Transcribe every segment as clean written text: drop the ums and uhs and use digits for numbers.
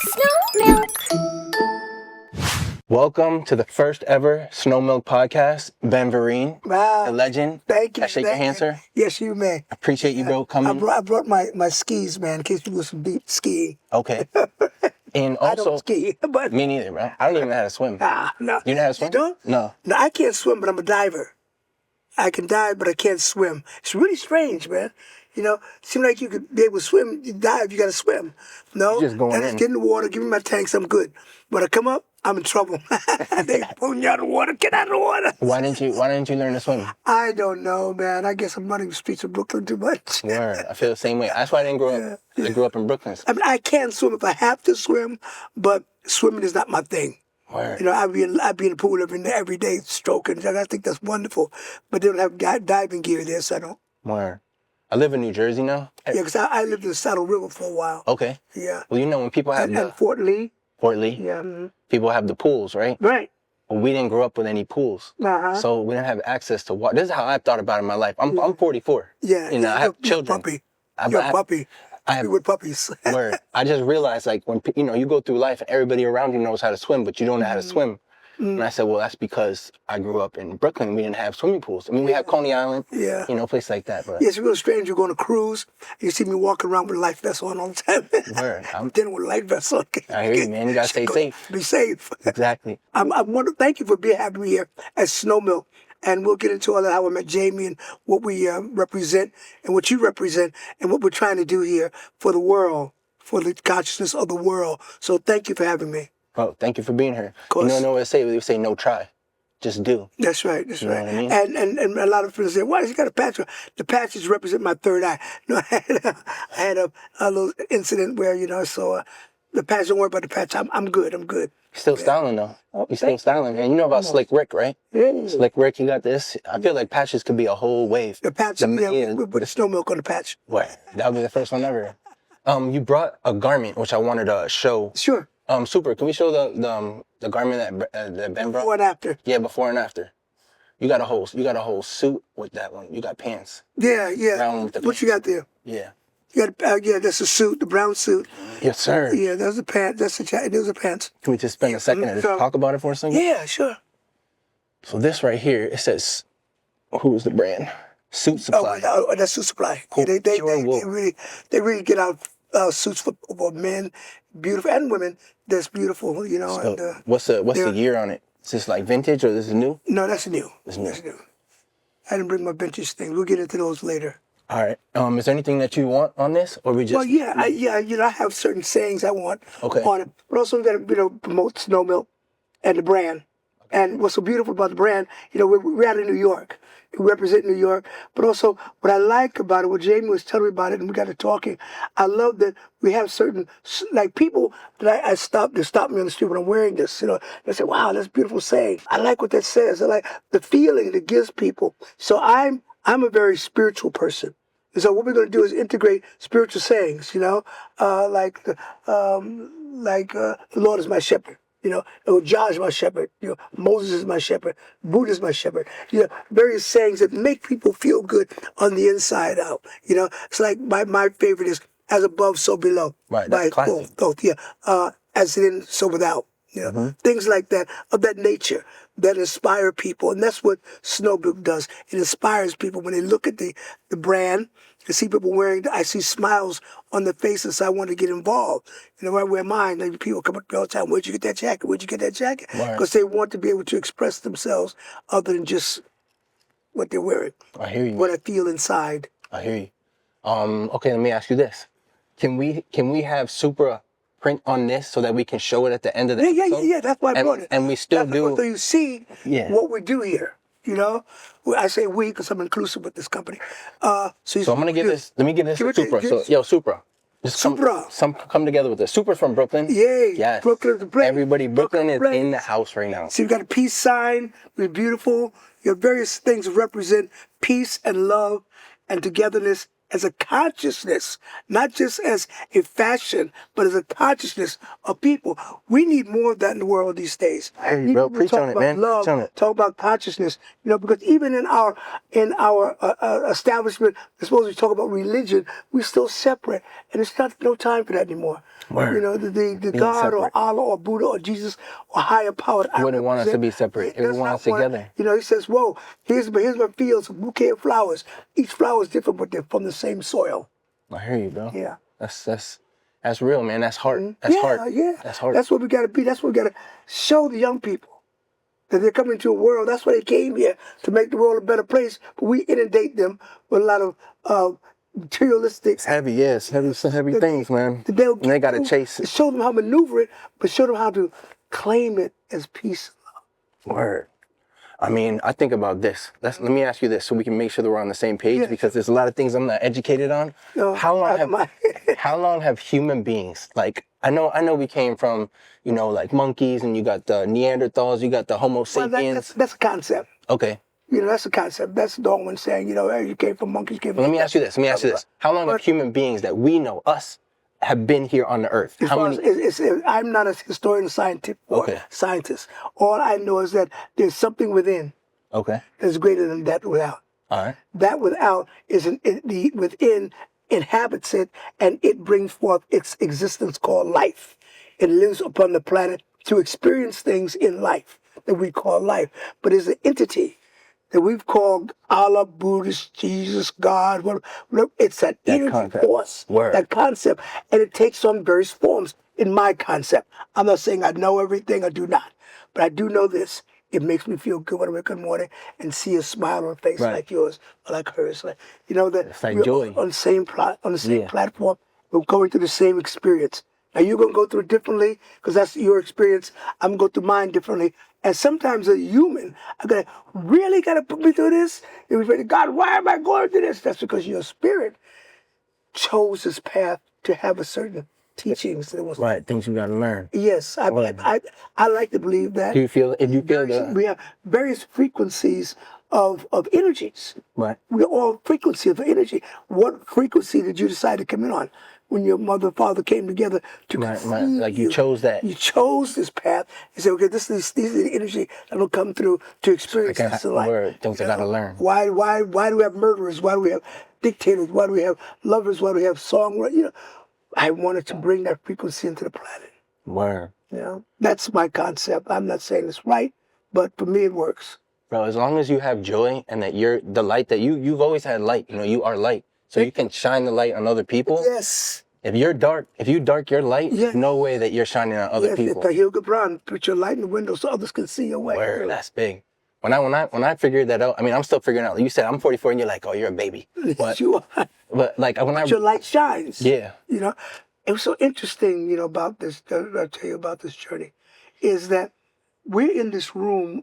Snow Milk. Welcome to the first ever Snow Milk podcast. Ben Vereen, Wow. the legend. Thank you. I shake your hand, sir. Yes, you may. Appreciate you, bro, coming. I brought my skis, man, in case people some deep skiing. Okay. And I also, don't ski, but me neither, bro. I don't even know how to swim. no. You know how to swim? You don't? No. No, I can't swim, but I'm a diver. I can dive, but I can't swim. It's really strange, man. You know, seems like you could be able to swim, you dive, you got to swim. No, You're just going just in. get in the water, give me my tanks, I'm good. When I come up, I'm in trouble. They pulling you out of the water, get out of the water. Why didn't you learn to swim? I don't know, man. I guess I'm running the streets of Brooklyn too much. Word. I feel the same way. That's why I didn't grow up. I grew up in Brooklyn. I mean, I can swim if I have to swim, but swimming is not my thing. Word. You know, I'd be in the pool every day stroking. I think that's wonderful. But they don't have diving gear there, so I don't. Word. I live in New Jersey now. Yeah, because I lived in the Saddle River for a while. Okay. Yeah. Well, you know when people have And Fort Lee. Fort Lee, Yeah. people have the pools, right? Right. Well, we didn't grow up with any pools. Uh-huh. So we didn't have access to water. This is how I've thought about it in my life. I'm 44. Yeah. You know, I have children. Puppy. I You're a puppy. I have with puppies. word. I just realized, like, when you go through life and everybody around you knows how to swim, but you don't know how to swim. And I said, well, that's because I grew up in Brooklyn. We didn't have swimming pools. I mean, we have Coney Island, Yeah. places like that. But Yeah, it's real strange. You're going to cruise. You see me walking around with a life vest on all the time. word. I'm dinner with a life vest on. I hear you, man. You gotta stay safe. Be safe. Exactly. Thank you for having me here at Snow Milk. And we'll get into all that, how I met Jamie and what we represent and what you represent and what we're trying to do here for the world, for the consciousness of the world. So thank you for having me. Oh, thank you for being here. Of course. You know what they say? They say no try. Just do. That's right. That's You know right. what I mean? And a lot of people say, "Why has he got a patch on?" The patches represent my third eye. No, I had a little incident where so the patch. Don't worry about the patch. I'm good. I'm good. You're still styling though. You're still styling, man. You know about Slick Rick, right? Yeah. Slick Rick, you got this. I feel like patches could be a whole wave. The patch. With the Snow Milk on the patch. What? That would be the first one ever. You brought a garment which I wanted to show. Sure. Super. Can we show the garment that Ben brought? Before and after. Yeah, before and after. You got a whole suit with that one. You got pants. Yeah. Brown with the What you got there? Yeah. You got that's a suit, the brown suit. Yes, sir. Yeah, there's a pant. That's a jacket. There's a pants. Can we just spend a second and just talk about it for a second? Yeah, sure. So this right here, it says, who's the brand? Suit Supply. Oh, that's Suit Supply. Cool. Pure wool. They really get out suits for men, beautiful, and women. That's beautiful, So and, what's the year on it? Is this like vintage or this is new? No, that's new. It's new. That's new. I didn't bring my vintage things. We'll get into those later. All right. Is there anything that you want on this, or we just? Well, yeah, I have certain sayings I want on it, but also we got to promote Snow Milk and the brand. And what's so beautiful about the brand, we're out of New York. We represent New York, but also what I like about it, what Jamie was telling me about it, and we got to talking. I love that we have certain people that I stop. They stop me on the street when I'm wearing this. They say, "Wow, that's a beautiful saying." I like what that says. I like the feeling it gives people. So I'm a very spiritual person. And so what we're going to do is integrate spiritual sayings. Like the Lord is my shepherd. Jah is my shepherd. Moses is my shepherd. Buddha is my shepherd. Various sayings that make people feel good on the inside out. It's like my favorite is "as above, so below." Right, that's classic. Both. As in, so without. Things like that, of that nature, that inspire people. And that's what Snow Milk does. It inspires people when they look at the brand. I see people I see smiles on their faces, so I want to get involved. When I wear mine, people come up to me all the time, "Where'd you get that jacket? Where'd you get that jacket?" Because they want to be able to express themselves other than just what they're wearing. I hear you. What I feel inside. I hear you. Okay, let me ask you this. Can we have super print on this so that we can show it at the end of the episode? Yeah, that's why I brought it. And we still do. So you see what we do here. I say we because I'm inclusive with this company. So I'm gonna give this. Let me give this to Supra. Supra. Just come together with this. Supra's from Brooklyn. Yay. Yes. Brooklyn, the brand. Everybody, Brooklyn is in the house right now. So you've got a peace sign. It's beautiful. You have various things that represent peace and love and togetherness as a consciousness, not just as a fashion, but as a consciousness of people. We need more of that in the world these days. Hey, bro, preach on it, man. Love, Preach on it. talk about consciousness. You know, because even in our establishment, we're supposed to talk about religion. We still separate, and it's not no time for that anymore. Word. You know, the God separate. or Allah or Buddha or Jesus or higher power. He wouldn't want us to be separate. He would want us together. You know, he says, "Whoa, here's my fields, a bouquet of flowers. Each flower is different, but they're from the same soil." I hear you, bro. Yeah. That's real, man. That's heart. That's heart. Yeah. That's heart. That's what we got to be. That's what we got to show the young people, that they're coming to a world. That's why they came here, to make the world a better place. But we inundate them with a lot of materialistic. It's heavy, yes. Heavy things, man. And they got to chase it. Show them how to maneuver it, but show them how to claim it as peace. Word. I mean, I think about this. Let me ask you this so we can make sure that we're on the same page, because there's a lot of things I'm not educated on. How long have human beings, like, I know we came from, you know, like monkeys, and you got the Neanderthals, you got the Homo sapiens. That's a concept. Okay. You know, that's a concept. That's Darwin saying, you know, hey, you came from monkeys, came from... Let me ask you this. How long have human beings that we know, us, have been here on the earth? How many? I'm not a historian, scientist, or scientist. All I know is that there's something within. Okay. That's greater than that without. All right. That without is the within inhabits it, and it brings forth its existence called life. It lives upon the planet to experience things in life that we call life, but is an entity that we've called Allah, Buddhist, Jesus, God, whatever. It's that energy force, that concept, and it takes on various forms in my concept. I'm not saying I know everything, I do not, but I do know this. It makes me feel good when I wake up in the morning and see a smile on a face like yours or like hers. Like, you know, that like we're joy. on the same platform. We're going through the same experience. Now you're going to go through it differently because that's your experience. I'm going to go through mine differently. And sometimes as a human, I really got to put me through this? And we say, God, why am I going through this? That's because your spirit chose this path to have a certain teachings. Things you got to learn. Yes, I like to believe that. Do you feel, that? We have various frequencies of energies. Right. We're all frequency of energy. What frequency did you decide to come in on? When your mother and father came together to conceive like you chose that. You chose this path and said, okay, these are the energy that will come through to experience this in life. Things I got to learn. Why do we have murderers? Why do we have dictators? Why do we have lovers? Why do we have songwriters? You know, I wanted to bring that frequency into the planet. Word. You know, that's my concept. I'm not saying it's right, but for me it works. Bro, as long as you have joy and that you're the light that you've always had light. You know, you are light. So you can shine the light on other people. Yes. If you dark your light, there's no way that you're shining on other people. Yes, Gil Gibran, put your light in the window so others can see your way. Word, that's big. When I figured that out, I mean, I'm still figuring out. You said I'm 44 and you're like, oh, you're a baby. But, you are. But like when your light shines. Yeah. You know, it was so interesting, you know, about this, I'll tell you about this journey, is that we're in this room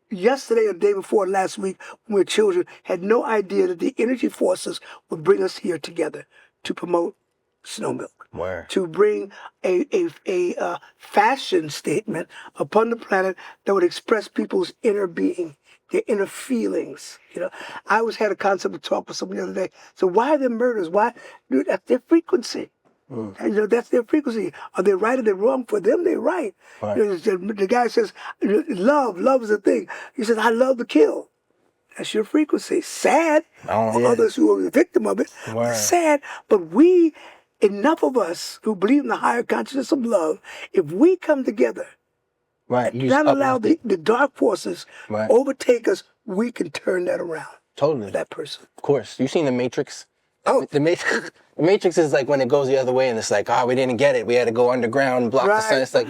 yesterday or the day before last week when we were children, had no idea that the energy forces would bring us here together to promote snow milk. Word. To bring a fashion statement upon the planet that would express people's inner being, their inner feelings. You know, I had a concept of talk with someone the other day. So why are there murders? Why? Dude, that's their frequency. You know, that's their frequency. Are they right or they wrong? For them, they're right. Right. You know, the guy says, love is a thing. He says, I love to kill. That's your frequency. Sad for others who are the victim of it. Sad, but enough of us who believe in the higher consciousness of love, if we come together, and not allow the dark forces overtake us, we can turn that around. Totally. For that person. Of course. You seen The Matrix? Oh. The Matrix is like when it goes the other way and it's like, we didn't get it. We had to go underground, block the sun. It's like,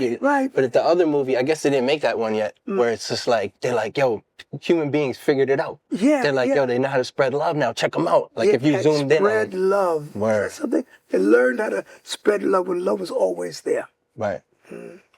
But at the other movie, I guess they didn't make that one yet, where it's just like, they're like, yo, human beings figured it out. Yeah. They're like, yo, they know how to spread love now. Check them out. Like if you zoomed in. Spread love. Word. Something. They learned how to spread love when love was always there. Right.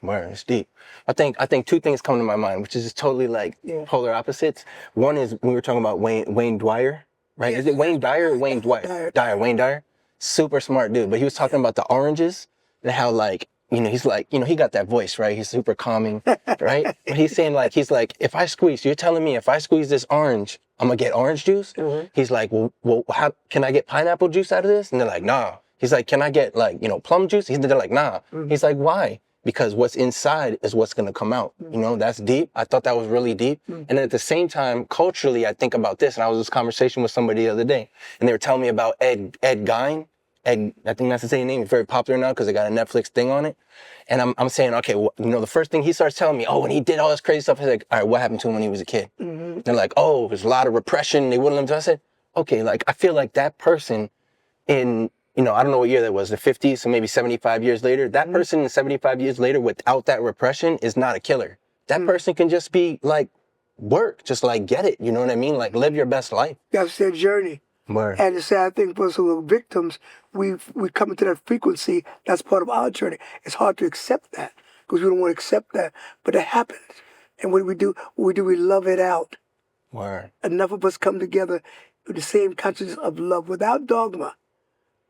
Word. It's deep. I think two things come to my mind, which is just totally like polar opposites. One is we were talking about Wayne Dwyer. Right? Yes. Is it Wayne Dyer or Wayne Dwyer? Wayne Dyer. Super smart dude. But he was talking about the oranges and how like he's like, he got that voice, right? He's super calming, right? But he's saying like, if I squeeze, you're telling me if I squeeze this orange, I'm gonna get orange juice? He's like, well, how can I get pineapple juice out of this? And they're like, nah. He's like, can I get like, plum juice? They're like, nah. He's like, why? Because what's inside is what's gonna come out. That's deep. I thought that was really deep. And then at the same time, culturally, I think about this, and I was in this conversation with somebody the other day, and they were telling me about Ed Gein. Ed, I think that's the same name. He's very popular now because they got a Netflix thing on it. And I'm saying, okay, well, the first thing he starts telling me, when he did all this crazy stuff, he's like, all right, what happened to him when he was a kid? They're like, there's a lot of repression. They wouldn't let him. I said, okay, like, I feel like that person in, I don't know what year that was, the 50s, so maybe 75 years later, that person 75 years later without that repression is not a killer. That person can just be like, work, just like get it. You know what I mean? Like live your best life. That's their journey. Word. And the sad thing for us who are victims, we come into that frequency. That's part of our journey. It's hard to accept that because we don't want to accept that, but it happens. And what do we do? We love it out. Word. Enough of us come together with the same consciousness of love, without dogma,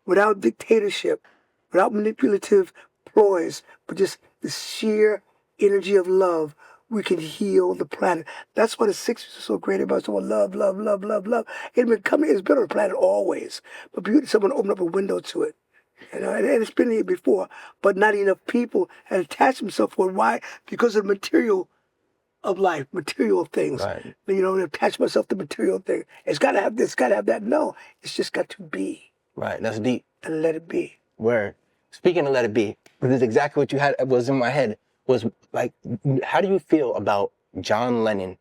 without dictatorship, without manipulative ploys, but just the sheer energy of love. We can heal the planet. That's why the 60s are so great about someone love, love, love, love, love. It's been on the planet always, but beauty, someone opened up a window to it. And it's been here before, but not enough people had attached themselves to it. Why? Because of the material of life, material things. Right. They attach myself to material things. It's got to have this, got to have that. No, it's just got to be. Right, that's deep. And let it be. Word. Speaking of let it be, this is exactly what you had was in my head. Was like, how do you feel about John Lennon?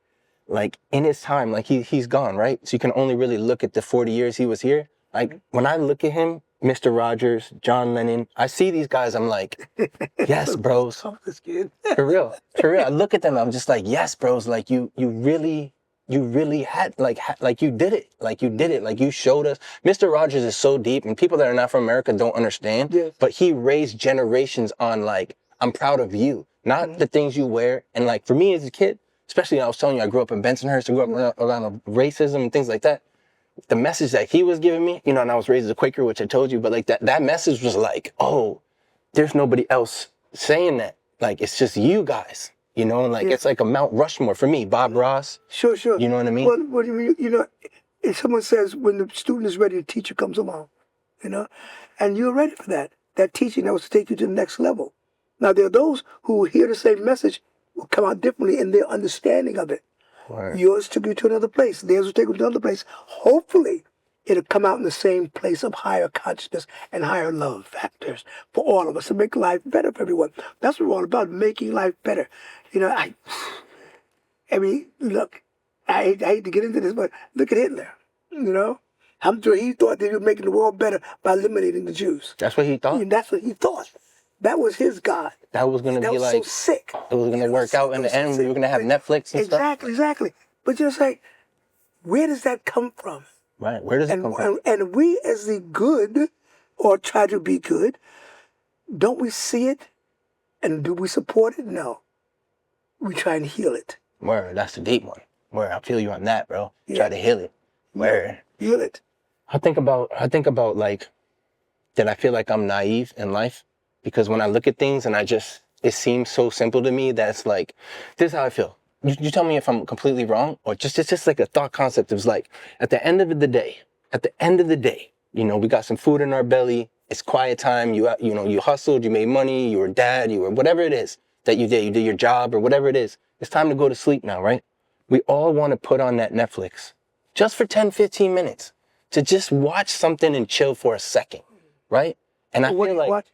Like in his time, like he's gone, right? So you can only really look at the 40 years he was here. Like when I look at him, Mr. Rogers, John Lennon, I see these guys, I'm like, yes, bros. For real. I look at them, I'm just like, yes, bros. Like you really had like you did it. Like you showed us. Mr. Rogers is so deep, and people that are not from America don't understand. Yes. But he raised generations on like, I'm proud of you. Not the things you wear. And like for me as a kid, especially I was telling you, I grew up in Bensonhurst, I grew up around racism and things like that. The message that he was giving me, and I was raised as a Quaker, which I told you, but like that message was like, there's nobody else saying that. Like, it's just you guys, it's like a Mount Rushmore for me, Bob Ross. Sure. You know what I mean? Well, if someone says when the student is ready, the teacher comes along, and you're ready for that teaching that was to take you to the next level. Now, there are those who hear the same message will come out differently in their understanding of it. Right. Yours took you to another place. Theirs will take you to another place. Hopefully, it'll come out in the same place of higher consciousness and higher love factors for all of us to make life better for everyone. That's what we're all about, making life better. I mean, look, I hate to get into this, but look at Hitler, I'm sure he thought that he was making the world better by eliminating the Jews. That's what he thought? That's what he thought. That was his God. That was going to be like, so sick. It was going to work out in the end. We were going to have Netflix and stuff. Exactly. But just like, where does that come from? Right. Where does it come from? And we as the good, or try to be good, don't we see it? And do we support it? No. We try and heal it. Word. That's the deep one. Word. I feel you on that, bro. Yeah. Try to heal it. Word. Heal it. I think about like, that I feel like I'm naive in life. Because when I look at things and it seems so simple to me that it's like, this is how I feel. You tell me if I'm completely wrong, or it's just like a thought concept. It was like, at the end of the day, we got some food in our belly. It's quiet time. You hustled, you made money, you were dad, you were whatever it is that you did your job or whatever it is. It's time to go to sleep now, right? We all want to put on that Netflix just for 10, 15 minutes to just watch something and chill for a second, right? And I feel like, watch?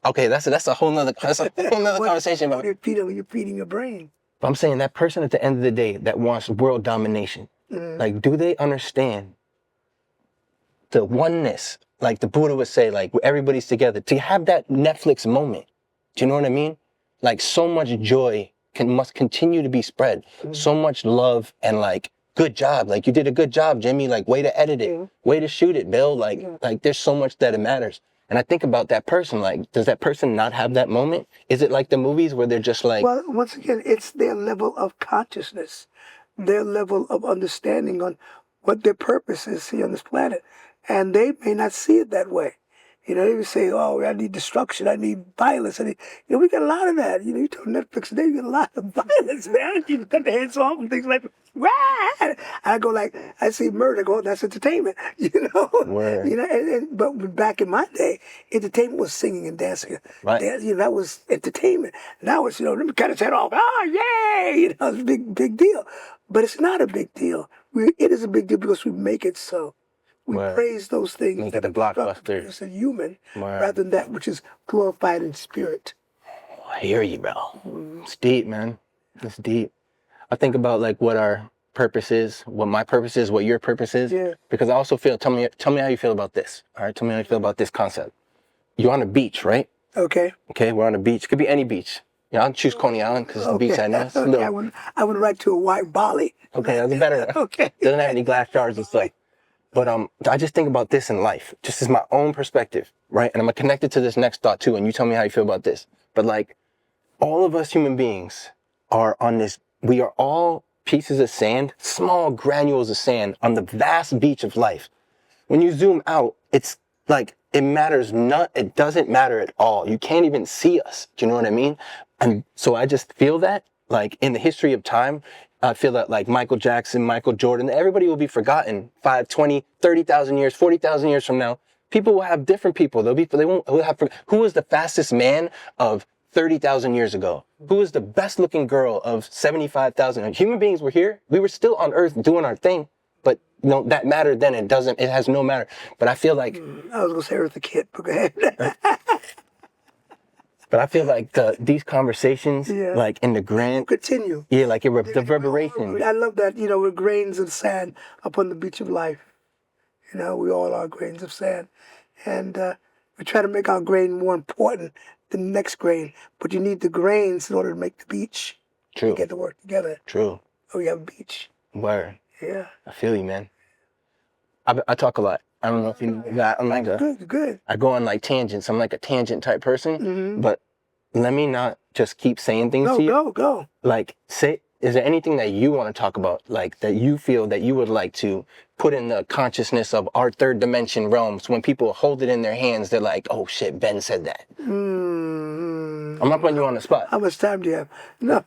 Okay, that's a whole nother conversation about it. You're feeding your brain. But I'm saying that person at the end of the day that wants world domination, like, do they understand the oneness? Like the Buddha would say, like, where everybody's together. To have that Netflix moment, do you know what I mean? Like, so much joy must continue to be spread. So much love and like, good job. Like, you did a good job, Jimmy. Like, way to edit it. Way to shoot it, Bill. Like there's so much that it matters. And I think about that person, like, does that person not have that moment? Is it like the movies where they're just like... Well, once again, it's their level of consciousness, their level of understanding on what their purpose is here on this planet. And they may not see it that way. You know, they would say, oh, I need destruction, I need violence. We got a lot of that. You know, you turn Netflix today, you get a lot of violence, man. You cut the heads off and things like that. Rah! I go like, I see murder, I go, that's entertainment, you know? Word. You know, but back in my day, entertainment was singing and dancing. Right. You know, that was entertainment. Now it's, let me cut his head off. Oh, yay! You know, it's a big deal. But it's not a big deal. It is a big deal because we make it so. We praise those things make that it a blockbuster. It's a human rather than that which is glorified in spirit. Oh, I hear you, bro. It's deep, man. It's deep. I think about like what our purpose is, what my purpose is, what your purpose is. Yeah. Because I also feel, tell me how you feel about this. All right, tell me how you feel about this concept. You're on a beach, right? Okay. Okay, we're on a beach. Could be any beach. Yeah, I'll choose Coney Island because it's the beach I know. Okay. I would write to a white Bali. Okay, that's better. Okay. Doesn't have any glass jars and stuff. But I just think about this in life, just as my own perspective, right? And I'm gonna connect it to this next thought too, and you tell me how you feel about this. But like, all of us human beings are on this, we are all pieces of sand, small granules of sand on the vast beach of life. When you zoom out, it's like, it doesn't matter at all. You can't even see us. Do you know what I mean? And so I just feel that, like, in the history of time, I feel that like Michael Jackson, Michael Jordan, everybody will be forgotten 5, 20, 30,000 years, 40,000 years from now. People will have different people. Who was the fastest man of 30,000 years ago? Who was the best looking girl of 75,000? Human beings were here. We were still on earth doing our thing, but that mattered then. It has no matter. But I feel like, I was going to say Eartha Kitt, but go ahead. But I feel like these conversations, like in the grand... Continue. Yeah, like the reverberation. I love that, we're grains of sand upon the beach of life. We all are grains of sand. And we try to make our grain more important than the next grain. But you need the grains in order to make the beach. True. To get to work together. True. Oh, we have a beach. Word. Yeah. I feel you, man. I talk a lot. I don't know if you know that. I'm like good. I go on like tangents. I'm like a tangent type person. But let me not just keep saying things to you. Go. Like, is there anything that you want to talk about? Like, that you feel that you would like to put in the consciousness of our third dimension realms? When people hold it in their hands, they're like, oh shit, Ben said that. I'm not putting you on the spot. How much time do you have? No.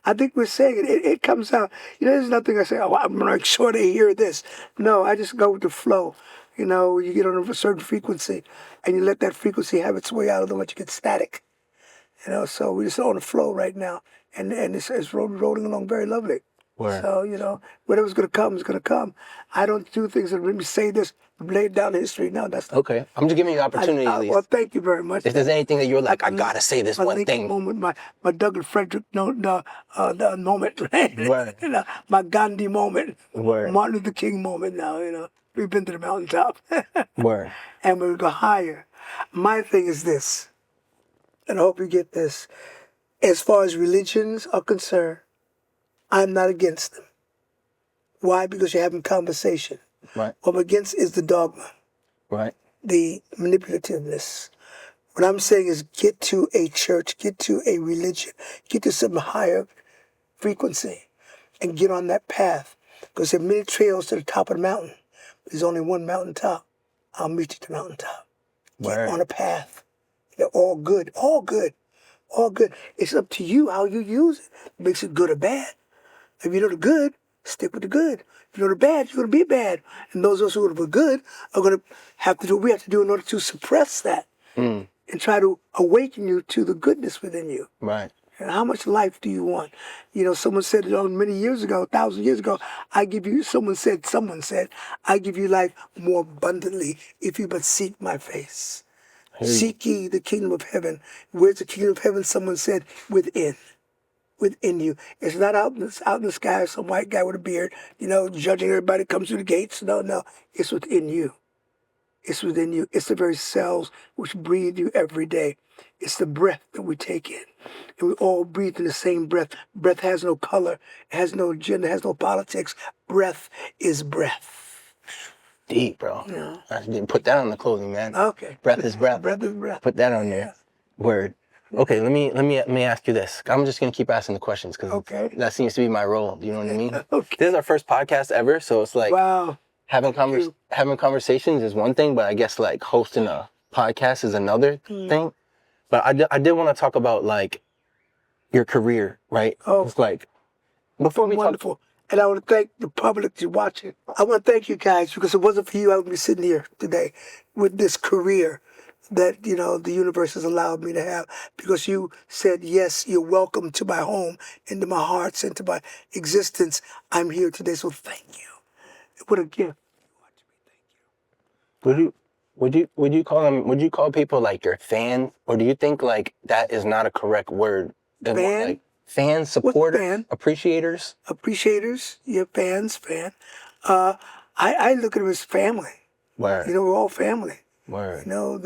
I think we're saying it. It comes out. There's nothing I say, oh, I'm like sure they hear this. No, I just go with the flow. You get on a certain frequency and you let that frequency have its way out of them, let you get static. So we're just on the flow right now. And it's rolling along very lovely. Word. So, whatever's going to come is going to come. I don't do things that let me say this, lay it down in history. No, that's not. Okay. I'm just giving you the opportunity at least. Well, thank you very much. If there's anything that you're like, I got to say this one thing. Moment, my Douglas Frederick moment. Word. My Gandhi moment. Word. Martin Luther King moment now, We've been to the mountaintop. Word. And we'll go higher. My thing is this, and I hope you get this. As far as religions are concerned, I'm not against them. Why? Because you're having conversation. Right. What I'm against is the dogma. Right. The manipulativeness. What I'm saying is get to a church, get to a religion, get to some higher frequency, and get on that path. Because there are many trails to the top of the mountain. There's only one mountaintop. I'll meet you at the mountaintop. Get on a path. They're all good. All good. All good. It's up to you how you use it. Makes it good or bad. If you know the good, stick with the good. If you know the bad, you're going to be bad. And those of us who are good are going to have to do what we have to do in order to suppress that and try to awaken you to the goodness within you. Right. And how much life do you want? Someone said many years ago, 1,000 years ago, someone said, I give you life more abundantly if you but seek my face. Seek ye the kingdom of heaven. Where's the kingdom of heaven? Someone said, within you. It's not out in the sky, some white guy with a beard, judging everybody that comes through the gates. No. It's within you. It's within you. It's the very cells which breathe you every day. It's the breath that we take in. And we all breathe in the same breath. Breath has no color. It has no agenda. It has no politics. Breath is breath. Deep, bro. Yeah. I didn't put that on the clothing, man. Okay. Breath is breath. Breath is breath. Put that on there. Yeah. Word. Okay, let me ask you this. I'm just gonna keep asking the questions because that seems to be my role. Do you know what I mean? Okay. This is our first podcast ever, so it's like wow. having conversations is one thing, but I guess like hosting a podcast is another thing. But I did want to talk about like your career, right? Oh, it's like before we wonderful. And I want to thank the public that's watching. I want to thank you guys because if it wasn't for you, I wouldn't be sitting here today with this career that, you know, the universe has allowed me to have because you said, yes, you're welcome to my home, into my hearts, into my existence. I'm here today, so thank you. What a gift. Would you call people like your fan, or do you think like that is not a correct word? Fan? Like fans, supporters, appreciators? Appreciators, yeah, fans. I look at them as family. Word. You know, we're all family. Word. You know,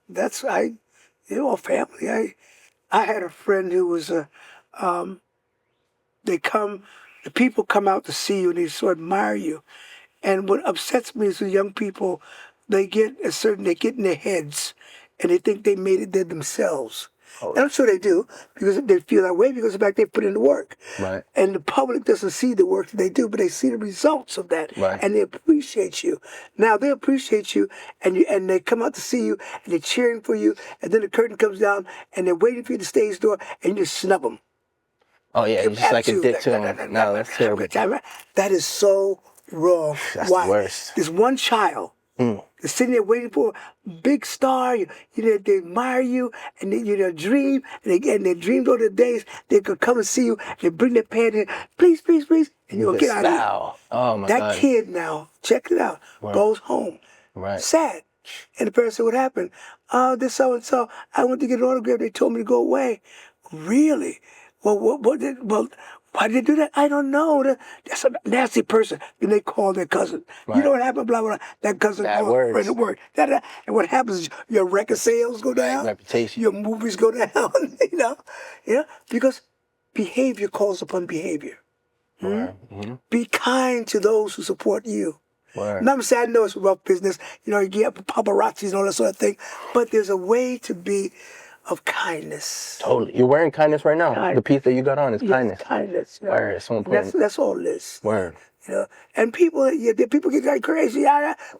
they're all family. I had a friend who was the people come out to see you and they so admire you. And what upsets me is the young people, they get in their heads and they think they made it there themselves. Oh. And I'm sure they do because they feel that way because of the fact they put in the work. Right. And the public doesn't see the work that they do, but they see the results of that. Right. And they appreciate you. Now they appreciate you and they come out to see you and they're cheering for you. And then the curtain comes down and they're waiting for you at the stage door and you just snub them. Oh yeah, it's just like a dick to them. No, that's terrible. That is so wrong. That's Why? the worst. There's one child that's sitting there waiting for a big star. They admire you, and they dream, and they dreamed all the days they could come and see you. They bring their parents in, please, please, please, and you'll get out of here. Oh my God. That kid now, check it out, goes home. Right. Sad. And the parents said, what happened? Oh, this so-and-so, I went to get an autograph. They told me to go away. Really? Well, why did they do that? I don't know. That's a nasty person. Then they call their cousin. Right. You know what happened? Blah, blah, blah. That cousin called friend at work. And what happens is your record sales go down. Reputation. Your movies go down. Because behavior calls upon behavior. Mm-hmm. Be kind to those who support you. Word. And I'm saying I know it's a rough business. You get paparazzi and all that sort of thing. But there's a way to be of kindness. Totally. You're wearing kindness right now. Kindness. The piece that you got on is kindness. Kindness. Word. It's so important. That's all it is. Word. And people get like crazy,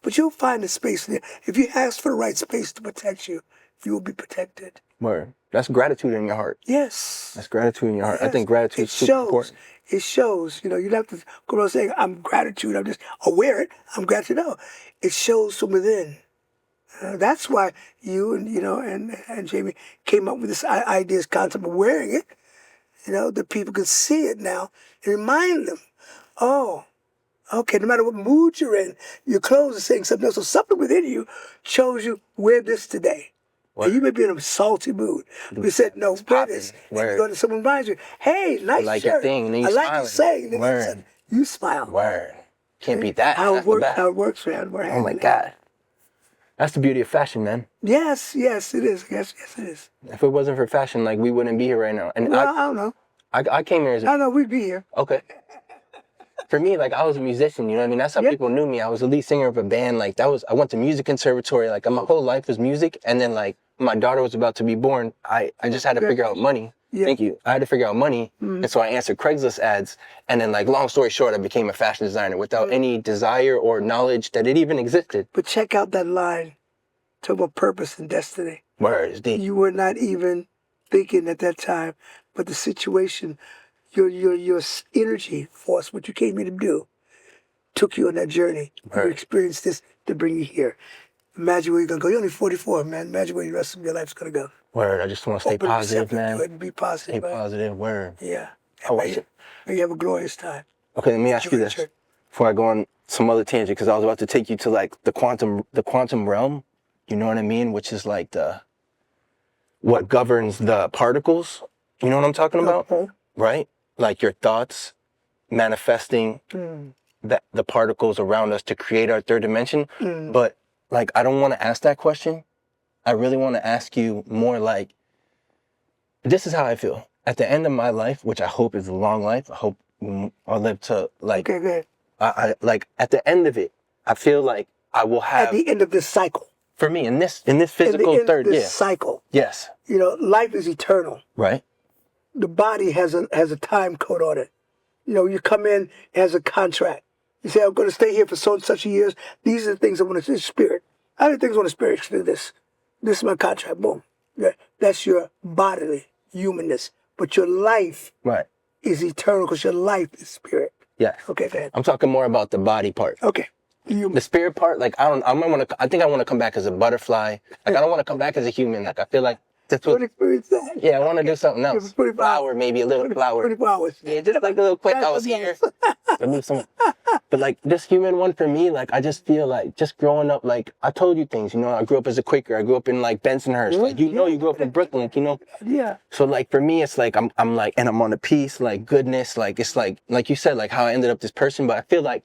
but you'll find a space there. If you ask for the right space to protect you, you will be protected. Word. That's gratitude in your heart. Yes. That's gratitude in your heart. Yes. I think gratitude is super important. It shows. You don't have to go around saying, I'm gratitude. I'm just aware it. I'm gratitude. No. It shows from within. That's why you and Jamie came up with this idea, this concept of wearing it. That people can see it now and remind them, oh, okay, no matter what mood you're in, your clothes are saying something else. So something within you shows you, wear this today. And you may be in a salty mood. We said, no, wear this. And someone reminds you, hey, nice like shirt. Your thing, and then you I like your saying. Word. You smile. Word. Can't beat that. How it works, man. Oh my God. That's the beauty of fashion, man. Yes, it is. Yes, it is. If it wasn't for fashion, like, we wouldn't be here right now. And I don't know. I came here as I know we'd be here. Okay. For me, like, I was a musician, you know what I mean? That's how people knew me. I was the lead singer of a band. Like, I went to music conservatory. Like, my whole life was music. And then, like, my daughter was about to be born. I just had to figure out money. Yeah. Thank you. I had to figure out money. And so I answered Craigslist ads. And then, like, long story short, I became a fashion designer without any desire or knowledge that it even existed. But check out that line. Talk about purpose and destiny. Words deep. You were not even thinking at that time, but the situation, your energy force, what you came here to do, took you on that journey. Word. You experienced this to bring you here. Imagine where you're gonna go. You're only 44, man. Imagine where the rest of your life's gonna go. Word. I just want to stay positive, man. Be positive. Stay positive. Word. Yeah. May you have a glorious time. Okay, let me ask you this before I go on some other tangent, because I was about to take you to like the quantum realm. You know what I mean? Which is like what governs the particles. You know what I'm talking about? Okay. Right? Like your thoughts manifesting the particles around us to create our third dimension. But like, I don't want to ask that question. I really want to ask you more like, this is how I feel. At the end of my life, which I hope is a long life, I hope I'll live to like, okay, good. I like at the end of it, I feel like I will have. At the end of this cycle. For me, in this physical third, cycle. Yes. Life is eternal. Right. The body has a time code on it. You come in, it has a contract. You say, I'm going to stay here for so and such years. These are the things I want to do. Spirit. I think things on the spirit do this. This is my contract. Boom. Yeah, that's your bodily humanness, but your life is eternal because your life is spirit. Yes. Okay, go ahead. I'm talking more about the body part. Okay. The spirit part, like I think I want to come back as a butterfly. Like I don't want to come back as a human. Like I feel like that's what. Yeah, I want to do something else. Flower, maybe a little flower. 24 hours. Yeah, just like a little quick. I was here. But like this human one for me, like I just feel like just growing up. Like I told you things, you know. I grew up as a Quaker. I grew up in like Bensonhurst. Like you grew up in Brooklyn, you know. Yeah. So like for me, it's like I'm like, and I'm on a piece, like goodness, like it's like you said, like how I ended up this person. But I feel like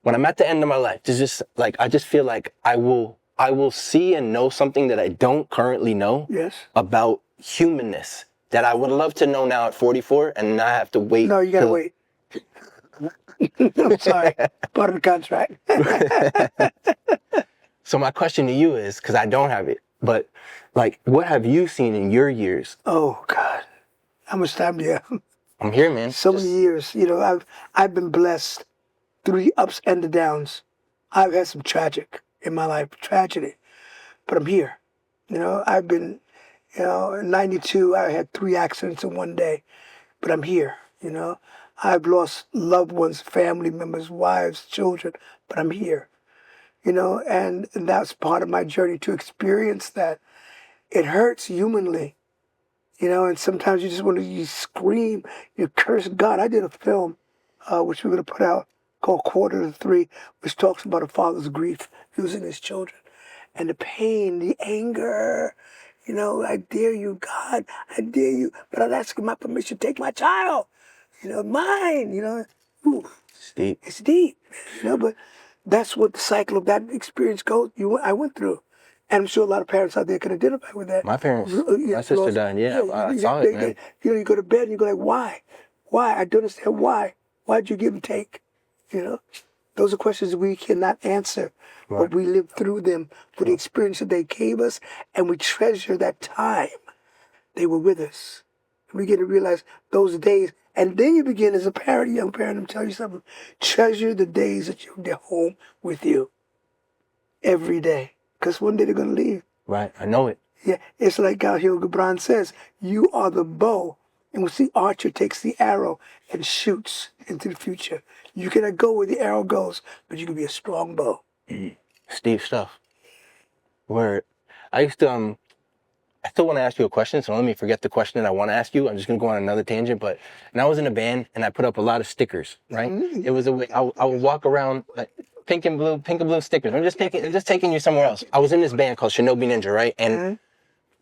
when I'm at the end of my life, there's just like I just feel like I will see and know something that I don't currently know about humanness that I would love to know now at 44 and not have to wait. No, you gotta wait. I'm sorry, part of the contract. So my question to you is, because I don't have it, but like, what have you seen in your years? Oh God, how much time do you have? I'm here, man. So many years. You know, I've been blessed through the ups and the downs. I've had some tragic in my life, tragedy, but I'm here. You know, I've been, you know, in 92, I had 3 accidents in one day, but I'm here, you know. I've lost loved ones, family members, wives, children, but I'm here, you know, and that's part of my journey to experience that. It hurts humanly, you know, and sometimes you just want to scream, you curse God. I did a film, which we're going to put out, called Quarter to Three, which talks about a father's grief losing his children. And the pain, the anger, you know, I dare you, God, I dare you, but I'm asking my permission to take my child, you know, mine, you know. Ooh, it's deep. It's deep, you know, but that's what the cycle of that experience goes. I went through. And I'm sure a lot of parents out there can identify with that. My parents, my sister died, I saw it, man. You know, you go to bed and you go like, why? Why? I don't understand why. Why'd you give and take? You know, those are questions we cannot answer, but we live through them for the experience that they gave us, and we treasure that time they were with us. And we get to realize those days, and then you begin as a parent, young parent, I'm telling you something, treasure the days that they're home with you every day, because one day they're going to leave. Right, I know it. Yeah, it's like Khalil Gibran says, you are the bow, and we see Archer takes the arrow and shoots into the future. You cannot go where the arrow goes, but you can be a strong bow. Steve stuff. Word. I used to, I still want to ask you a question, so let me forget the question that I want to ask you. I'm just going to go on another tangent, but when I was in a band and I put up a lot of stickers, right? It was a way, I would walk around like pink and blue stickers. I'm just taking you somewhere else. I was in this band called Shinobi Ninja, right? And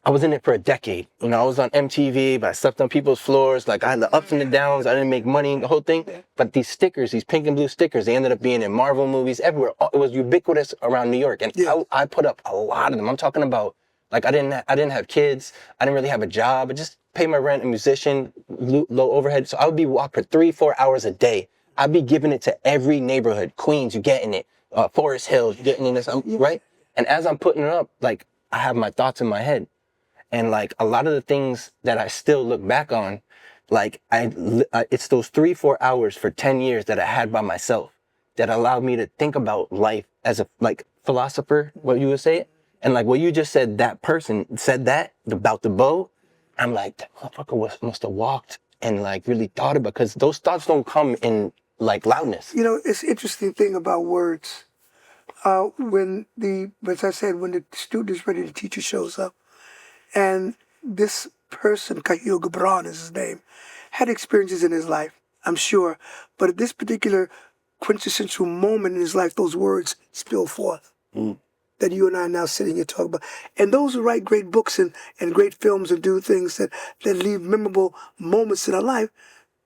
I was in it for a decade. You know, I was on MTV, but I slept on people's floors. Like I had the ups and the downs. I didn't make money, the whole thing. But these stickers, these pink and blue stickers, they ended up being in Marvel movies everywhere. It was ubiquitous around New York. And I put up a lot of them. I'm talking about, like I didn't have kids. I didn't really have a job. I just paid my rent, a musician, low overhead. So I would be walking for 3-4 hours a day. I'd be giving it to every neighborhood. Queens, you getting it. Forest Hills, you getting in this, right? And as I'm putting it up, like I have my thoughts in my head. And like a lot of the things that I still look back on, like it's those 3-4 hours for 10 years that I had by myself that allowed me to think about life as a like philosopher, what you would say it. And like what you just said, that person said that about the bow. I'm like, that motherfucker must have walked and like really thought about, because those thoughts don't come in like loudness. You know, it's an interesting thing about words. As I said, when the student is ready, the teacher shows up. And this person, Khalil Gibran is his name, had experiences in his life, I'm sure. But at this particular quintessential moment in his life, those words spill forth that you and I are now sitting here talking about. And those who write great books and great films and do things that leave memorable moments in our life,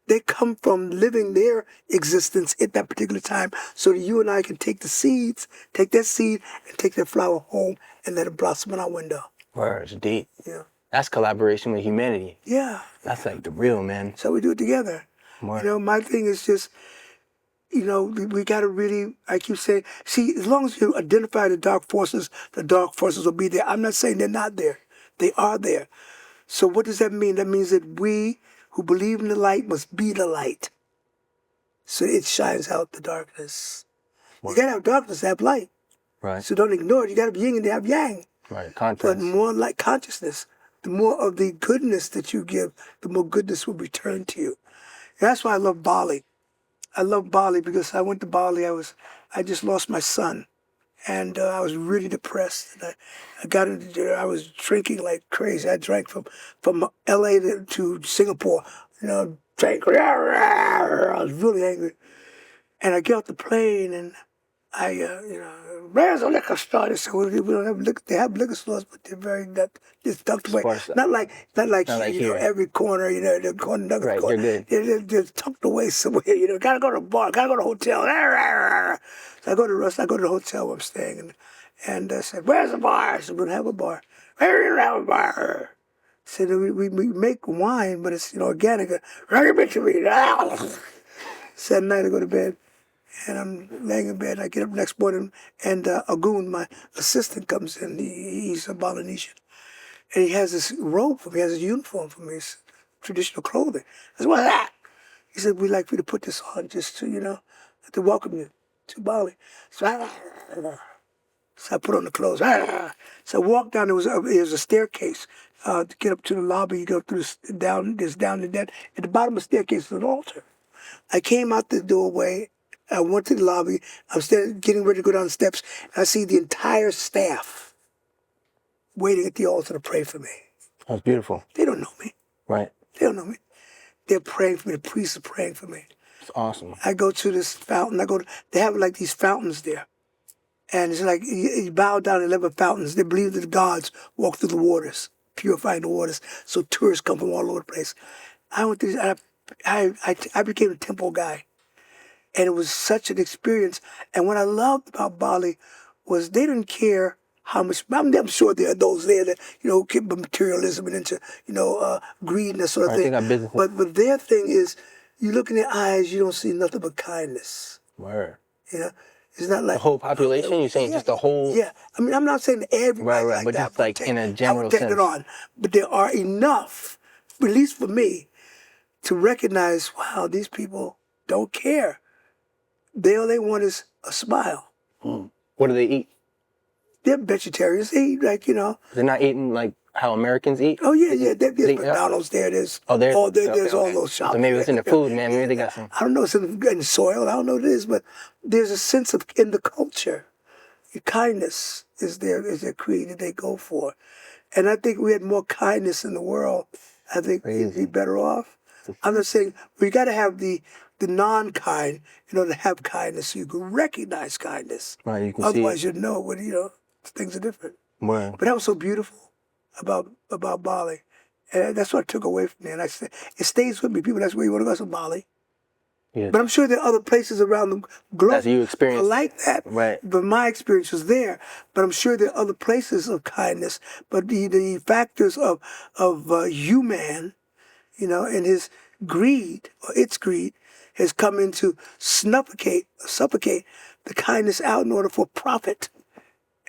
they come from living their existence at that particular time so that you and I can take that seed and take that flower home and let it blossom in our window. Words deep. Yeah. That's collaboration with humanity. Yeah. That's like the real, man. So we do it together. You know, my thing is just, you know, we got to really, I keep saying, see, as long as you identify the dark forces will be there. I'm not saying they're not there. They are there. So what does that mean? That means that we who believe in the light must be the light. So it shines out the darkness. You got to have darkness to have light. Right. So don't ignore it. You got to be yin and have yang. Right. Contrast. But more like consciousness. The more of the goodness that you give, the more goodness will return to you. And that's why I love Bali. I love Bali because I went to Bali. I just lost my son, and I was really depressed. And I got into there. I was drinking like crazy. I drank from L.A. to Singapore. Drank. I was really angry, and I get off the plane and where's the liquor store? They said, well, we don't have liquor. They have liquor stores, but they're very just tucked away. Not like here. Every corner, the corner, right, corner. They're tucked away somewhere. Gotta go to the bar, gotta go to the hotel. So I go to the hotel where I'm staying, and I said, where's the bar? I said, we don't have a bar. Where do you have a bar? I said, we make wine, but it's organic. Bring it to me. Saturday night I go to bed. And I'm laying in bed. I get up next morning, and Agun, my assistant, comes in. He's a Balinesian. And he has this robe for me. He has his uniform for me. It's traditional clothing. I said, what's that? He said, we'd like for you to put this on just to welcome you to Bali. So I put on the clothes. So I walked down. There was a staircase to get up to the lobby. You go through down to that. At the bottom of the staircase is an altar. I came out the doorway. I went to the lobby. I'm getting ready to go down the steps. And I see the entire staff waiting at the altar to pray for me. That's beautiful. They don't know me. Right. They don't know me. They're praying for me. The priests are praying for me. It's awesome. I go to this fountain. They have like these fountains there. And it's like you bow down 11 fountains. They believe that the gods walk through the waters, purifying the waters. So tourists come from all over the place. I went to I became a temple guy. And it was such an experience. And what I loved about Bali was they didn't care how much. I'm sure there are those there that keep materialism and into greed and that sort of thing. But their thing is, you look in their eyes, you don't see nothing but kindness. Word. It's not like the whole population. You're saying just the whole. Yeah, I mean, I'm not saying everybody right, but that, just like in a general sense. I would take it on, but there are enough, at least for me, to recognize, wow, these people don't care. All they want is a smile. What do they eat? They're vegetarians. They eat They're not eating like how Americans eat? Oh, yeah. There's McDonald's there. There's all those shops. So maybe it's in the food, man. Maybe they got some. I don't know. It's in the soil. I don't know what it is, but there's a sense in the culture. Your kindness is their creed that they go for. And I think we had more kindness in the world. I think we'd be better off. I'm just saying we got to have the non-kind in order to have kindness, so you can recognize kindness. Right, you can Otherwise, see it. you'd know when things are different. Right. But that was so beautiful about Bali, and that's what I took away from there. And I said, it stays with me. People, that's where you want to go to Bali. Yeah. But I'm sure there are other places around the globe that you experienced like that. Right. But my experience was there. But I'm sure there are other places of kindness. But the factors of human, and his greed or its greed has come in to suffocate the kindness out in order for profit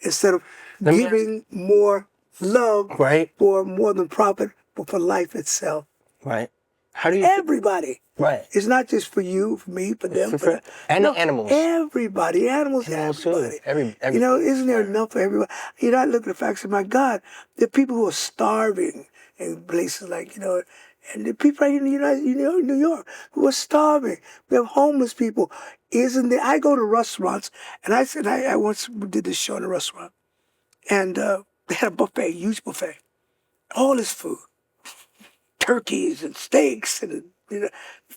instead of giving more love for more than profit, but for life itself. Right. How do you? Everybody. Right. It's not just for you, for me, for them. And the animals. Everybody. Animals, everybody. Isn't there enough for everybody? I look at the facts and my God, there are people who are starving in places like, and the people right in New York who are starving. We have homeless people. Isn't there? I go to restaurants, and I said I once did this show in a restaurant, and they had a buffet, huge buffet, all this food, turkeys and steaks and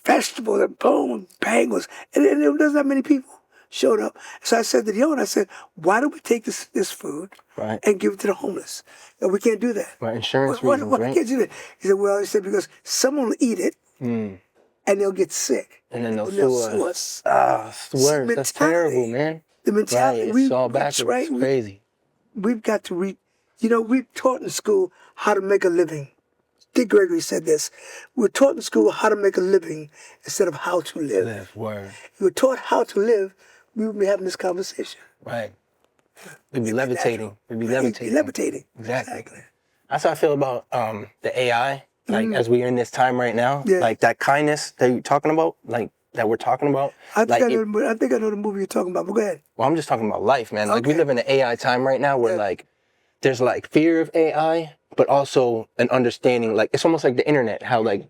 vegetables and bones, bangles, and there wasn't that many people showed up. So I said to the owner, I said, why don't we take this food and give it to the homeless? And we can't do that. Right, insurance reasons, right? Can't do that? He said, because someone will eat it and they'll get sick. And then they'll sue us. That's terrible, man. The mentality. Right, it's all backwards. Right? It's crazy. We've got to we're taught in school how to make a living. Dick Gregory said this. We're taught in school how to make a living instead of how to live. Word. If we were taught how to live, we would be having this conversation. Right. We'd be levitating. Levitating. Exactly. That's how I feel about the AI. Like, as we're in this time right now, like that kindness that you're talking about, like, that we're talking about. I think I know the movie you're talking about, but go ahead. Well, I'm just talking about life, man. Like, we live in an AI time right now where, like, there's, like, fear of AI, but also an understanding. Like, it's almost like the internet, how, like,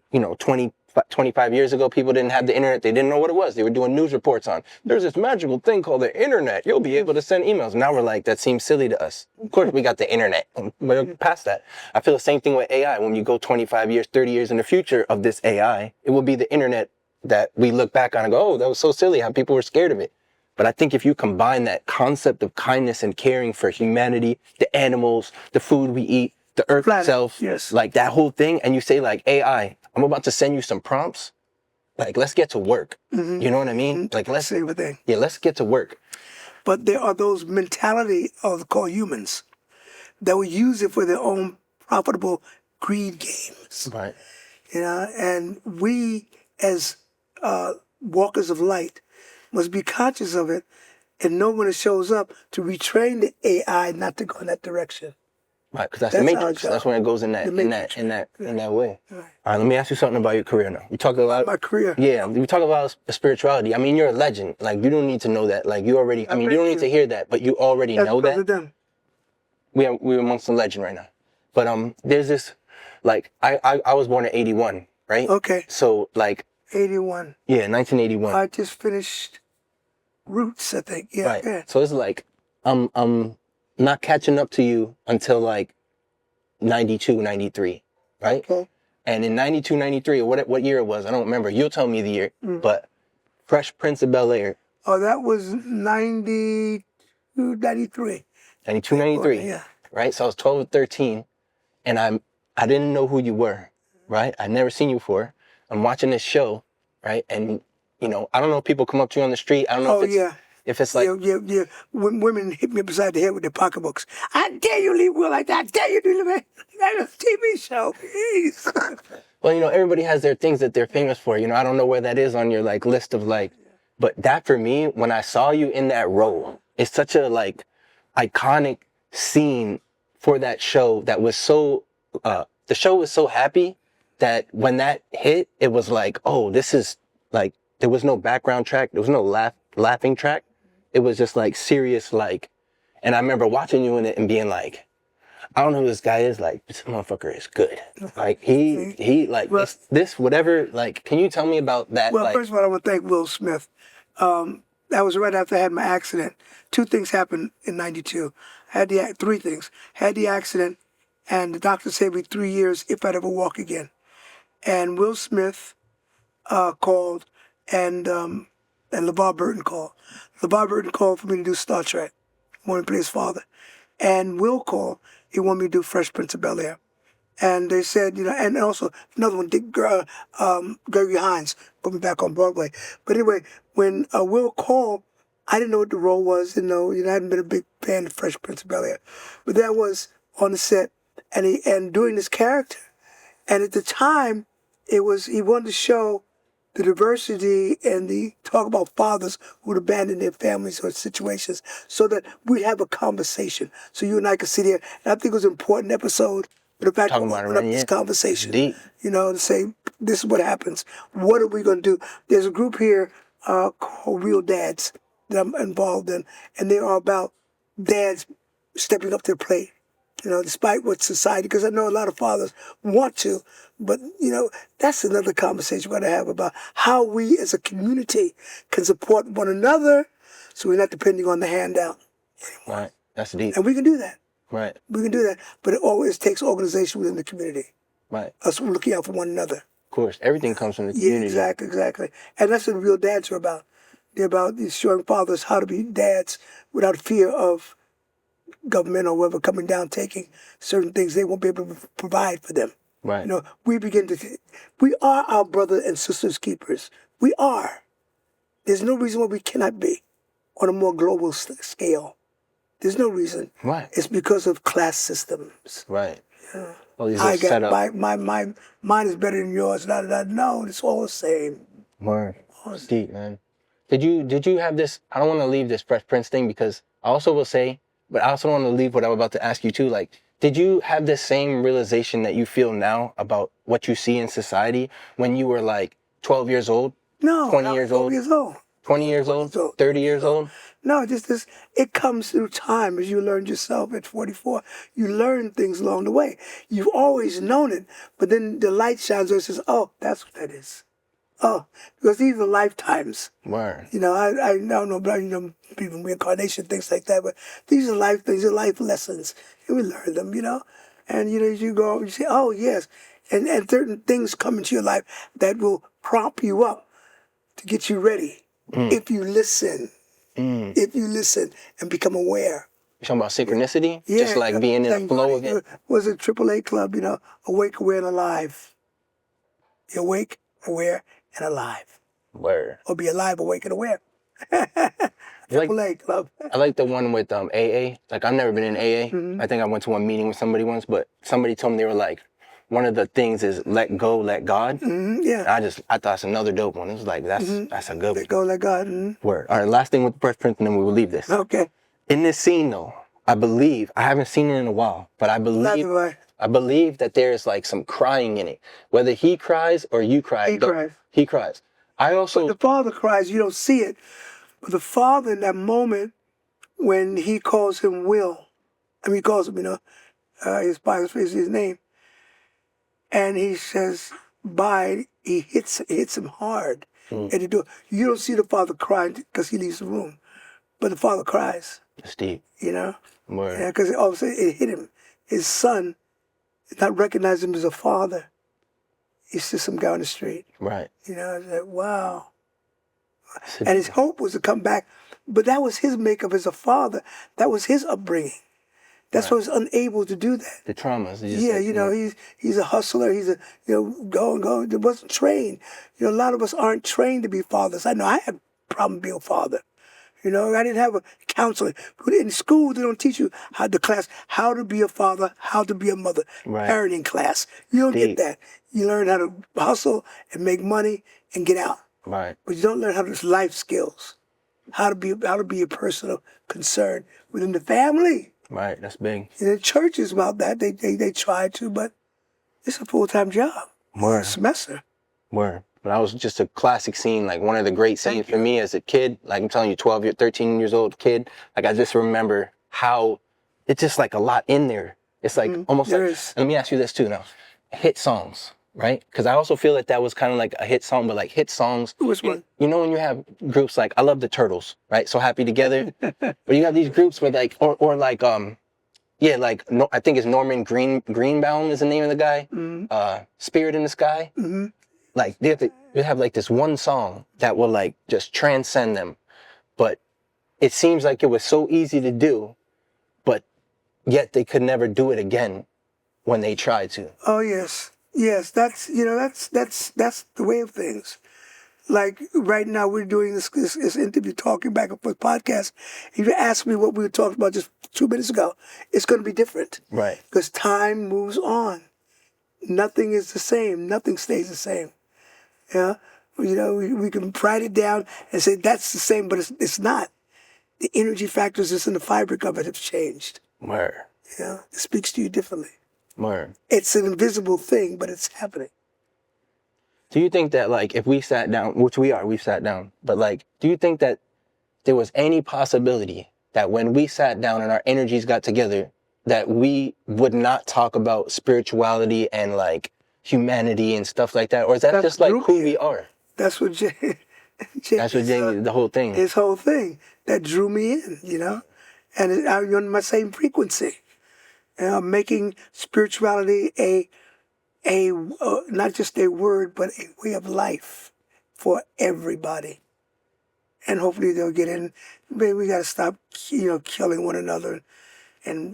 25 years ago, people didn't have the internet. They didn't know what it was. They were doing news reports on, there's this magical thing called the internet. You'll be able to send emails. Now we're like, that seems silly to us. Of course, we got the internet. We're past that. I feel the same thing with AI. When you go 25 years, 30 years in the future of this AI, it will be the internet that we look back on and go, oh, that was so silly how people were scared of it. But I think if you combine that concept of kindness and caring for humanity, the animals, the food we eat, the earth itself, like that whole thing, and you say like, AI, I'm about to send you some prompts, like, let's get to work. You know what I mean? Like, let's get to work. But there are those mentality called humans that will use it for their own profitable greed games. Right. And we as walkers of light must be conscious of it and know when it shows up to retrain the AI not to go in that direction. Right, because that's the matrix. That's when it goes in that way. Right. All right, let me ask you something about your career now. You talk about my career. Yeah, we talk about spirituality. I mean, you're a legend. Like, you don't need to know that. Like, you already. I mean, you don't need to hear that, but you already know that. We're amongst the legend right now. But there's this, like, I was born in '81, right? Okay. So like. 81. Yeah, 1981. I just finished Roots, I think. Yeah. Right. Yeah. So it's like I'm not catching up to you until like 92, 93, right? Okay. And in 92, 93, or what year it was, I don't remember. You'll tell me the year. But Fresh Prince of Bel-Air. Oh, that was 92, 93. 92, 93. Yeah. Right? So I was 12 or 13, and I didn't know who you were, right? I'd never seen you before. I'm watching this show, right? And, I don't know if people come up to you on the street. I don't know if it's like... Yeah. When women hit me upside the head with their pocketbooks. I dare you leave Will like that. I dare you do that. That's a TV show. Please. Well, everybody has their things that they're famous for. I don't know where that is on your, like, list of, like... But that, for me, when I saw you in that role, it's such a, like, iconic scene for that show that was so... the show was so happy that when that hit, it was like, oh, this is like, there was no background track. There was no laughing track. It was just like serious, like, and I remember watching you in it and being like, I don't know who this guy is. Like, this motherfucker is good. Like, he like, this, whatever, like, can you tell me about that? Well, like, first of all, I want to thank Will Smith. That was right after I had my accident. 2 things happened in 92. I had three things. Had the accident, and the doctor said me 3 years if I'd ever walk again. And Will Smith called, and LeVar Burton called. LeVar Burton called for me to do Star Trek. He wanted to play his father. And Will called. He wanted me to do Fresh Prince of Bel-Air. And they said, and also another one, Gregory Hines, put me back on Broadway. But anyway, when Will called, I didn't know what the role was. I hadn't been a big fan of Fresh Prince of Bel-Air. But that was on the set, and doing this character. And at the time, he wanted to show the diversity and the talk about fathers who would abandon their families or situations so that we'd have a conversation. So you and I could sit here. And I think it was an important episode. But in fact, open up this conversation. Deep. To say, this is what happens. What are we going to do? There's a group here called Real Dads that I'm involved in. And they are about dads stepping up to the plate. Despite what society, because I know a lot of fathers want to, but, that's another conversation we're going to have about how we as a community can support one another so we're not depending on the handout anymore. Right. That's deep. And we can do that. Right. We can do that, but it always takes organization within the community. Right. Us looking out for one another. Of course. Everything comes from the community. Yeah, exactly. And that's what the Real Dads are about. They're about showing fathers how to be dads without fear of government or whoever coming down taking certain things they won't be able to provide for them. Right. We are our brother and sisters keepers. We are. There's no reason why we cannot be on a more global scale. There's no reason. Right. It's because of class systems. Right. Yeah. All these are set up. Mine is better than yours. No, it's all the same. Word. It's deep, man. Did you have this? I don't want to leave this Fresh Prince thing because I also will say, but I also want to leave what I'm about to ask you too. Like, did you have the same realization that you feel now about what you see in society when you were like 12 years old? No, 20 I was years 12 old? years old. 20 years old? 30 years old? No, just this. It comes through time as you learn yourself at 44. You learn things along the way. You've always known it, but then the light shines on and says, "Oh, that's what that is." Oh, because these are lifetimes. Word. You know, I don't know about people reincarnation things like that, but these are life things, are life lessons, and we learn them. And you go, you say, "Oh yes," and certain things come into your life that will prompt you up to get you ready if you listen. If you listen and become aware. You talking about synchronicity? Yeah, Just like being in the flow of it? Was a AAA club, awake, aware, and alive. You're awake, aware, and alive. Word. Or be alive, awake, and aware. AAA club. I like the one with AA. Like, I've never been in AA. Mm-hmm. I think I went to one meeting with somebody once, but somebody told me they were like, one of the things is let go, let God. Mm-hmm, yeah. I thought it's another dope one. It was like, that's a good one. Let go, let God. Mm-hmm. Word. All right, last thing with the Fresh Prince, and then we will leave this. Okay. In this scene, though, I haven't seen it in a while, but I believe that there's like some crying in it. Whether he cries or you cry. He cries. But the father cries, you don't see it. But the father in that moment when he calls him Will, he calls him, his name. And he says, bye, he hits him hard at the door. You don't see the father crying because he leaves the room. But the father cries. It's deep. Word. Yeah, because all of a sudden it hit him. His son did not recognize him as a father. He's just some guy on the street. Right. It's like, wow. And his hope was to come back. But that was his makeup as a father. That was his upbringing. That's why he's unable to do that. The traumas. He's a hustler. He's go. He wasn't trained. A lot of us aren't trained to be fathers. I know I had a problem being a father. I didn't have a counselor. In school, they don't teach you how to be a father, how to be a mother. Right. Parenting class. You don't get that. You learn how to hustle and make money and get out. Right. But you don't learn how to life skills. How to be a person of concern within the family. Right, that's big. And the church is about that. They try to, but it's a full-time job. Word. It's a semester. Word. But that was just a classic scene, like one of the great scenes for me as a kid. Like I'm telling you, 13 years old kid. Like I just remember how it's just like a lot in there. It's like almost like, let me ask you this too now. Hit songs, right? Because I also feel that was kind of like a hit song, but like hit songs. Which one? When you have groups like, I love the Turtles, right? So Happy Together. But you have these groups where like, or like, I think it's Norman Greenbaum is the name of the guy. Mm-hmm. Spirit in the Sky. Mm-hmm. Like they have like this one song that will like just transcend them. But it seems like it was so easy to do, but yet they could never do it again when they tried to. Oh yes. Yes, that's the way of things. Like right now we're doing this interview, talking back and forth podcast. If you ask me what we were talking about just 2 minutes ago, it's going to be different. Right. Because time moves on. Nothing is the same. Nothing stays the same. Yeah. We can write it down and say that's the same, but it's not. The energy factors that's in the fabric of it have changed. Word. Yeah. It speaks to you differently. Word. It's an invisible thing, but it's happening. Do you think that, like, if we sat down, which we've sat down, but, like, do you think that there was any possibility that when we sat down and our energies got together, that we would not talk about spirituality and, like, humanity and stuff like that? Or is that just, like, who we are? That's what Jamie the whole thing. His whole thing. That drew me in, And I'm on my same frequency. Making spirituality a not just a word, but a way of life for everybody. And hopefully they'll get in. Maybe we got to stop, killing one another and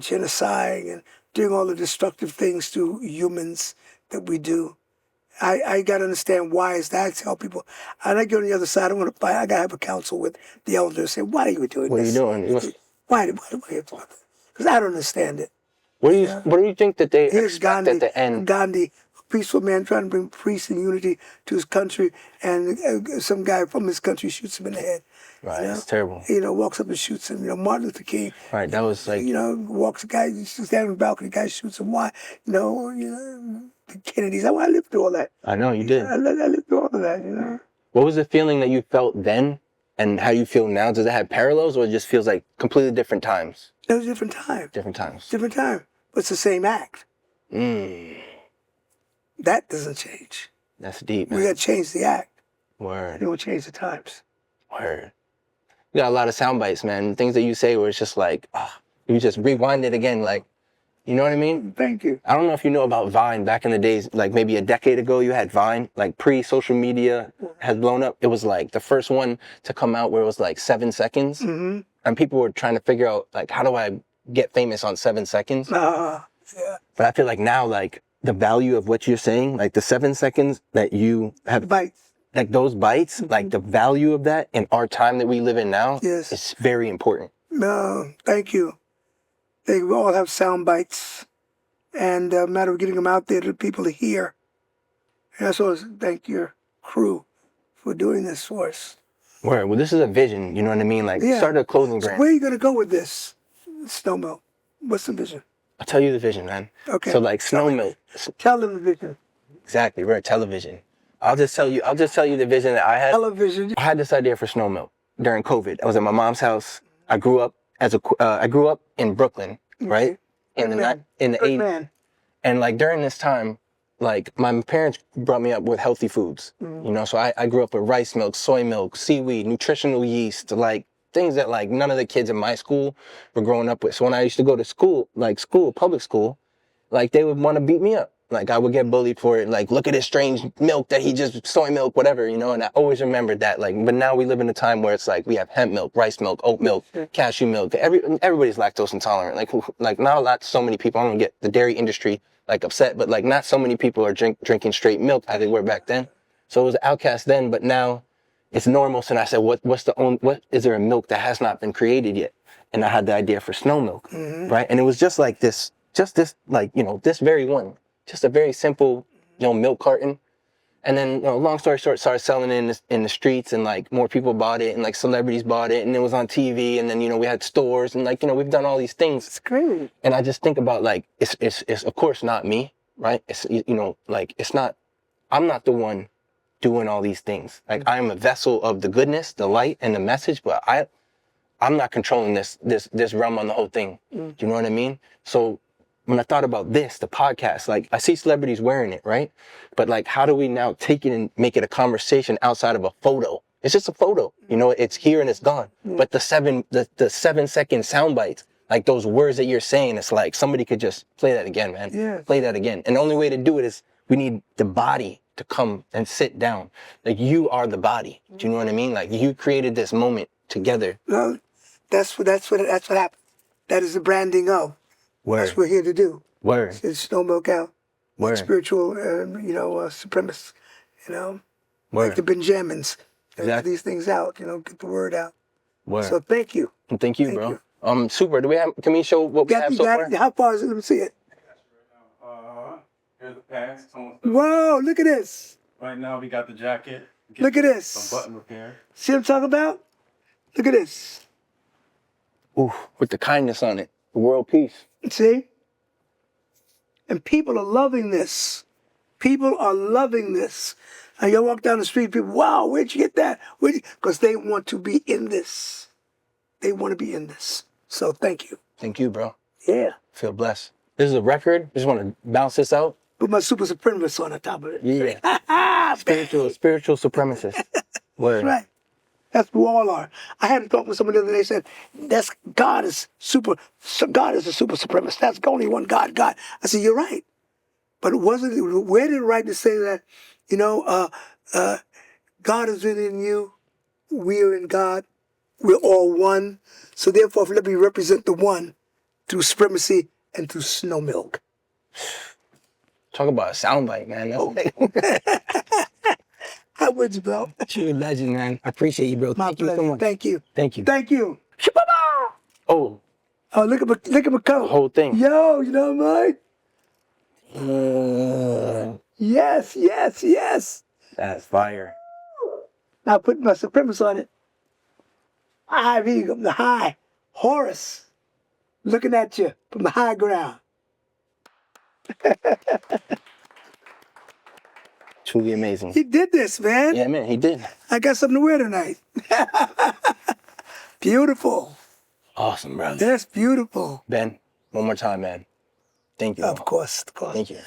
genociding and doing all the destructive things to humans that we do. I got to understand why is that. I tell people, and I get on the other side, I want to fight. I got to have a council with the elders. Say, why are you doing this? What are you doing? Why are you doing this? Because I don't understand it. What do you think that they expect at the end? Gandhi peaceful man trying to bring peace and unity to his country, and some guy from his country shoots him in the head. Right, it's terrible. Walks up and shoots him. Martin Luther King. Right, that was like. Walks a guy, standing on the balcony, the guy shoots him. Why? The Kennedys. I lived through all that. I know you did. I lived through all of that. What was the feeling that you felt then, and how you feel now? Does it have parallels, or it just feels like completely different times? It was different time. Different times. Different time, but it's the same act. Mm. That doesn't change. That's deep, man. We got to change the act. Word. We'll change the times. Word. You got a lot of sound bites, man. Things that you say where it's just like, you just rewind it again, like, you know what I mean? Thank you. I don't know if you know about Vine. Back in the days, like maybe a decade ago, you had Vine, like pre-social media has blown up. It was like the first one to come out where it was like 7 seconds. Mm-hmm. And people were trying to figure out, like, how do I get famous on 7 seconds? Yeah. But I feel like now, like, the value of what you're saying, like the 7 seconds that you have, bites, like those bites, like the value of that in our time that we live in now, yes, is very important. No, thank you. We all have sound bites, and a matter of getting them out there to people to hear. And I also thank your crew for doing this for us. Word. Well, this is a vision, you know what I mean? Like, start a clothing brand. So where are you going to go with this, Snow Milk? What's the vision? I'll tell you the vision, man. Okay. So like Snow Milk. Tell them the vision. Exactly. We're at television. I'll just tell you the vision that I had. Television. I had this idea for Snow Milk during COVID. I was at my mom's house. I grew up in Brooklyn, right? In the 80s. And like during this time, like my parents brought me up with healthy foods. So I grew up with rice milk, soy milk, seaweed, nutritional yeast, like things that like none of the kids in my school were growing up with. So when I used to go to school, public school, like they would want to beat me up. Like I would get bullied for it. Like, look at this strange milk that he just, soy milk, whatever, and I always remembered that. Like, but now we live in a time where it's like we have hemp milk, rice milk, oat milk, cashew milk. Everybody's lactose intolerant. Like not so many people. I don't get the dairy industry like upset, but like not so many people are drinking straight milk as they were back then. So it was outcast then, but now it's normal. So I said, what is there a milk that has not been created yet? And I had the idea for Snow Milk, right? And it was just like this, this very one, just a very simple, milk carton. And then, long story short, started selling it in the streets, and like more people bought it, and like celebrities bought it, and it was on TV, and then, we had stores, and like, we've done all these things. It's great. And I just think about like, it's of course not me, right? It's, it's not, I'm not the one doing all these things. Like I am a vessel of the goodness, the light, and the message, but I'm not controlling this realm on the whole thing. Do you know what I mean? So when I thought about this, the podcast, like I see celebrities wearing it, right? But like, how do we now take it and make it a conversation outside of a photo? It's just a photo, it's here and it's gone. But the 7 second sound bites, like those words that you're saying, it's like somebody could just play that again, man. Yeah. Play that again. And the only way to do it is we need the body to come and sit down. Like you are the body. Do you know what I mean? Like you created this moment together. No, that's what happened. That is the branding of. Word. That's what we're here to do. Word. It's Snow Milk out. Word. Spiritual, supremacists, Word. like the Benjamins. Exactly. These things out, get the word out. Word. So thank you. And thank you, bro. Super. Can we show what we have so far? How far is it? Let me see it. Here's the pants. Whoa, look at this. Right now we got the jacket. Look at this. Some button repair. See what I'm talking about? Look at this. Ooh, with the kindness on it. The world peace. See? And people are loving this. People are loving this. And you walk down the street, people, wow, where'd you get that? Because they want to be in this. They want to be in this. So thank you. Thank you, bro. Yeah. Feel blessed. This is a record. Just want to bounce this out. Put my super supremacist on the top of it. Yeah. spiritual supremacist. Word. That's right. That's who we all are. I had a talk with somebody the other day. Said, God is a super supremacist. That's only one God. I said, you're right. But where did it write to say that, God is within you, we are in God, we're all one. So therefore, let me represent the one through supremacy and through Snow Milk. Talk about a soundbite, man. How would you, bro? You're a legend, man. I appreciate you, bro. My pleasure. You so much. Thank you. Thank you. Thank you. Oh, look at my coat. the whole thing. Yo, you know what I mean? Yes, yes, yes. That's fire. Now put my supremacy on it. High V, the high. Horus, looking at you from the high ground. Truly amazing. He did this, man. Yeah, man, he did. I got something to wear tonight. Beautiful. Awesome, brother. That's beautiful. Ben, one more time, man. Thank you. Of course, of course. Thank you.